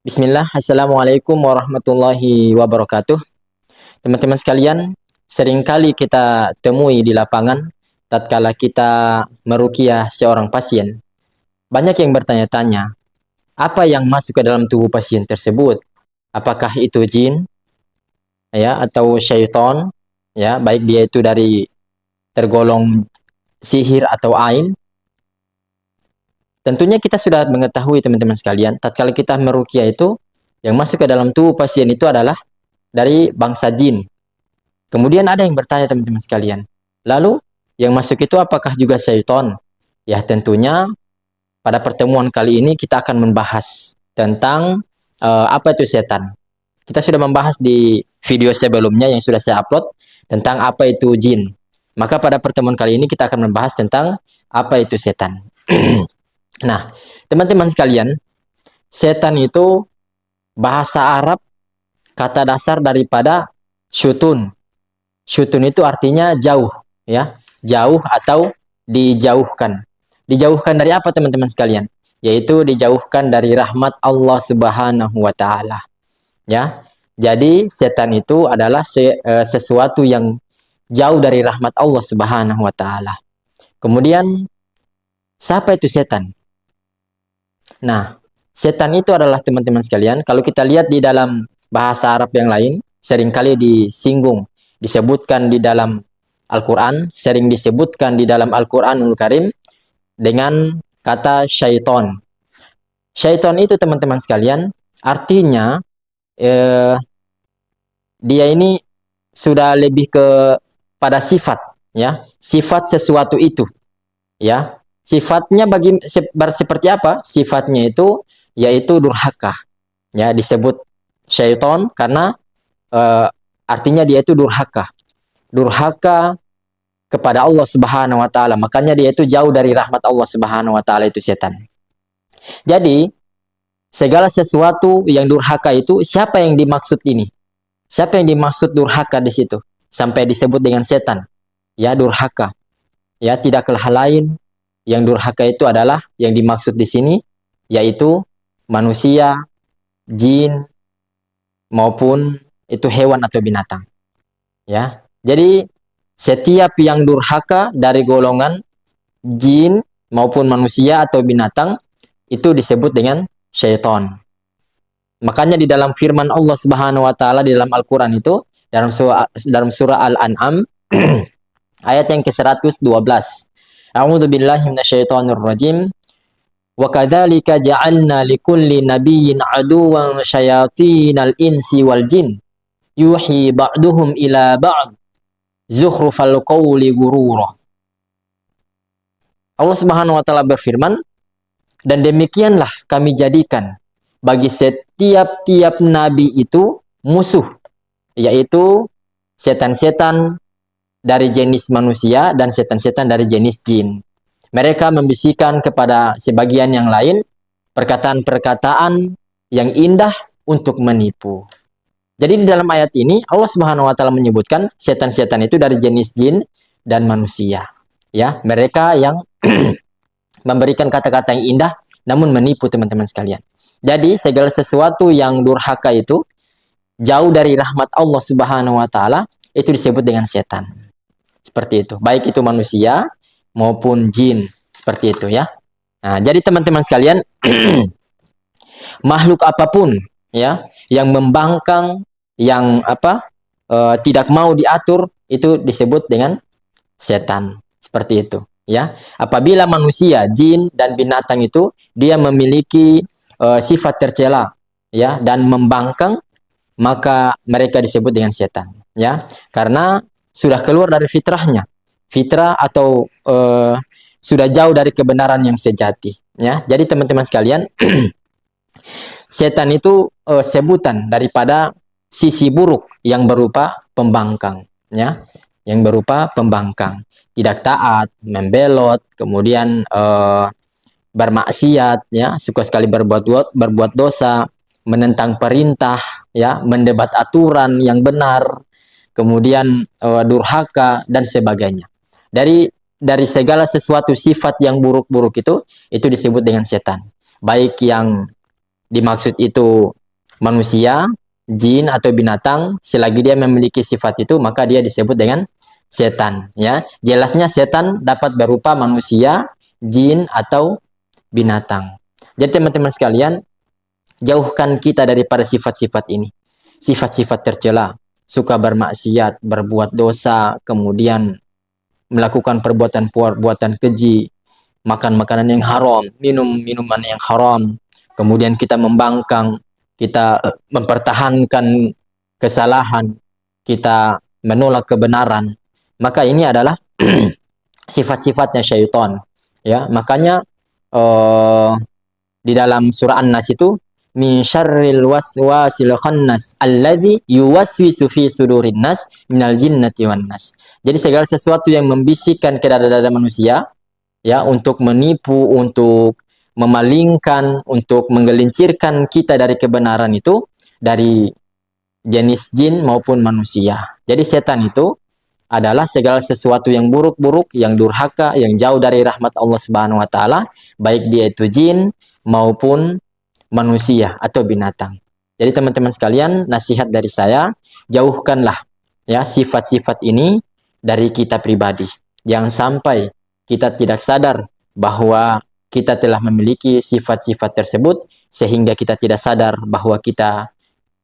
Bismillah, Assalamualaikum warahmatullahi wabarakatuh. Teman-teman sekalian, seringkali kita temui di lapangan tatkala kita meruqyah seorang pasien. Banyak yang bertanya-tanya, apa yang masuk ke dalam tubuh pasien tersebut? Apakah itu jin, ya, atau syaitan, ya, baik dia itu dari tergolong sihir atau ain? Tentunya kita sudah mengetahui teman-teman sekalian, tatkala kita meruqyah itu yang masuk ke dalam tubuh pasien itu adalah dari bangsa jin. Kemudian ada yang bertanya teman-teman sekalian, lalu yang masuk itu apakah juga syaitan? Ya tentunya pada pertemuan kali ini kita akan membahas tentang apa itu setan. Kita sudah membahas di video sebelumnya yang sudah saya upload tentang apa itu jin. Maka pada pertemuan kali ini kita akan membahas tentang apa itu setan. Nah, teman-teman sekalian, setan itu bahasa Arab kata dasar daripada syutun. Syutun itu artinya jauh, ya, jauh atau dijauhkan. Dijauhkan dari apa teman-teman sekalian? Yaitu dijauhkan dari rahmat Allah Subhanahu wa taala. Ya. Jadi setan itu adalah sesuatu yang jauh dari rahmat Allah Subhanahu wa taala. Kemudian siapa itu setan? Nah, setan itu adalah teman-teman sekalian, kalau kita lihat di dalam bahasa Arab yang lain, seringkali disinggung, disebutkan di dalam Al-Quran, sering disebutkan di dalam Al-Quranul Karim dengan kata syaiton. Syaiton itu teman-teman sekalian, artinya dia ini sudah lebih ke pada sifat, ya, sifat sesuatu itu, ya. Sifatnya seperti apa? Sifatnya itu yaitu durhaka. Ya, disebut syaiton karena artinya dia itu durhaka. Durhaka kepada Allah Subhanahu wa taala. Makanya dia itu jauh dari rahmat Allah Subhanahu wa taala itu setan. Jadi, segala sesuatu yang durhaka itu siapa yang dimaksud ini? Siapa yang dimaksud durhaka di situ? Sampai disebut dengan setan. Ya, durhaka. Ya, tidaklah lain yang durhaka itu adalah yang dimaksud di sini yaitu manusia, jin maupun itu hewan atau binatang. Ya. Jadi setiap yang durhaka dari golongan jin maupun manusia atau binatang itu disebut dengan syaitan. Makanya di dalam firman Allah Subhanahu wa taala di dalam Al-Qur'an itu dalam surah Al-An'am ayat yang ke-112. A'udzu billahi minasyaitonir rajim. Wa kadzalika ja'alna likulli nabiyyin aduwwan syayatinal insi wal jin yuhi ba'duhum ila ba'd zukhrufal qawli gurura. Allah Subhanahu wa taala berfirman, dan demikianlah kami jadikan bagi setiap nabi itu musuh, yaitu setan-setan dari jenis manusia dan setan-setan dari jenis jin. Mereka membisikkan kepada sebagian yang lain perkataan-perkataan yang indah untuk menipu. Jadi di dalam ayat ini Allah Subhanahu wa taala menyebutkan setan-setan itu dari jenis jin dan manusia. Ya, mereka yang memberikan kata-kata yang indah namun menipu teman-teman sekalian. Jadi segala sesuatu yang durhaka itu jauh dari rahmat Allah Subhanahu wa taala itu disebut dengan setan. Seperti itu. Baik itu manusia maupun jin, seperti itu ya. Nah, jadi teman-teman sekalian, makhluk apapun ya yang membangkang, yang tidak mau diatur itu disebut dengan setan. Seperti itu ya. Apabila manusia, jin dan binatang itu dia memiliki sifat tercela ya dan membangkang, maka mereka disebut dengan setan ya. Karena sudah keluar dari fitrahnya. Fitrah atau sudah jauh dari kebenaran yang sejati ya. Jadi teman-teman sekalian, setan itu sebutan daripada sisi buruk yang berupa pembangkang ya, yang berupa pembangkang, tidak taat, membelot, kemudian bermaksiat ya, suka sekali berbuat dosa, menentang perintah ya, mendebat aturan yang benar, kemudian durhaka dan sebagainya. Dari segala sesuatu sifat yang buruk-buruk itu disebut dengan setan. Baik yang dimaksud itu manusia, jin atau binatang, selagi dia memiliki sifat itu maka dia disebut dengan setan, ya. Jelasnya setan dapat berupa manusia, jin atau binatang. Jadi teman-teman sekalian, jauhkan kita daripada sifat-sifat ini. Sifat-sifat tercela, suka bermaksiat, berbuat dosa, kemudian melakukan perbuatan-perbuatan keji, makan makanan yang haram, minum minuman yang haram, kemudian kita membangkang, kita mempertahankan kesalahan, kita menolak kebenaran. Maka ini adalah sifat-sifatnya syaitan. Ya, makanya di dalam surah An-Nas itu min syarril waswasil khannas allazi yuwaswisu fi sudurin nas minal jinnati wan nas. Jadi segala sesuatu yang membisikkan ke dada-dada manusia, ya, untuk menipu, untuk memalingkan, untuk menggelincirkan kita dari kebenaran itu dari jenis jin maupun manusia. Jadi setan itu adalah segala sesuatu yang buruk-buruk, yang durhaka, yang jauh dari rahmat Allah Subhanahu wa taala, baik dia itu jin maupun manusia atau binatang. Jadi teman-teman sekalian, nasihat dari saya, jauhkanlah ya sifat-sifat ini dari kita pribadi. Jangan sampai kita tidak sadar bahwa kita telah memiliki sifat-sifat tersebut sehingga kita tidak sadar bahwa kita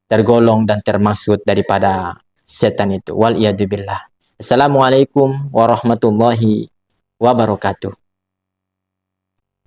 tergolong dan termaksud daripada setan itu. Wal iyadu billah. Assalamualaikum warahmatullahi wabarakatuh.